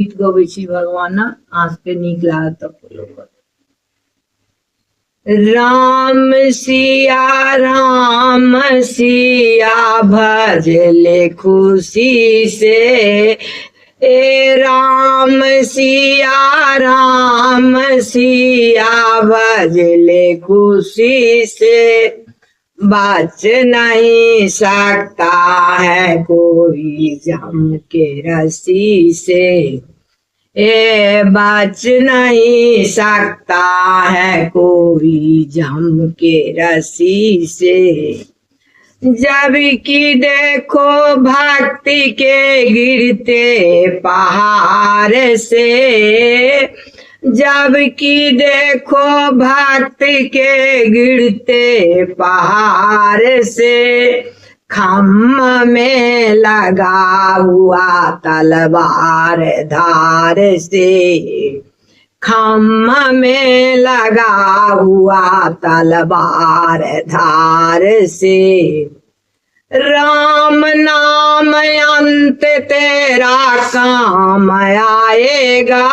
गीत गबै छी भगवान अहाँ सबके नीक लागत तऽ फॉलो करू। राम सिया भजले खुशी से, ए राम सिया भजले खुशी से, बच नहीं सकता है कोई जम के रस्सी से, ए बच नहीं सकता है कोई जम के रस्सी से। जब कि देखो भक्ति के गिरते पहाड़ से, जब कि देखो भक्ति के गिरते पहाड़ से, खम्भ में लगा हुआ तलवार धार से, खम्भ में लगा हुआ तलवार धार से। राम नाम अंत तेरा काम आएगा,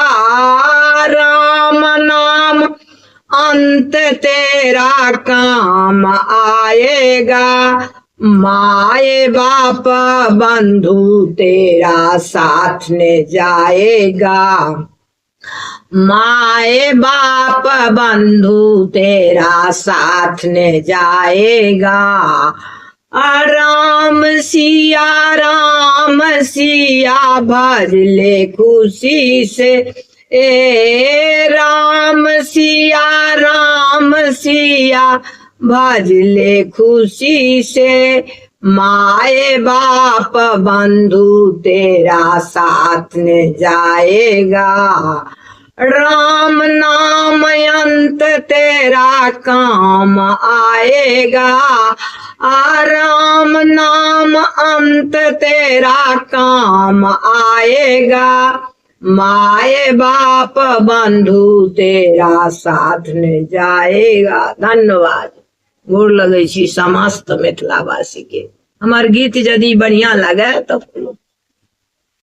राम नाम अंत तेरा काम आएगा, माए बाप बंधु तेरा साथ में जाएगा, माए बाप बंधु तेरा साथ में जाएगा। राम सिया भजले खुशी से, ए राम सिया भजले खुशी से, माए बाप बंधु तेरा साथ में जाएगा। राम नाम अंत तेरा काम आएगा, राम नाम अंत तेरा काम आएगा, माए बाप बंधु तेरा साथ में जाएगा। धन्यवाद। गोर लगै छी समस्त मिथिलावासी के। हमार गीत यदि बढ़िया लगे तो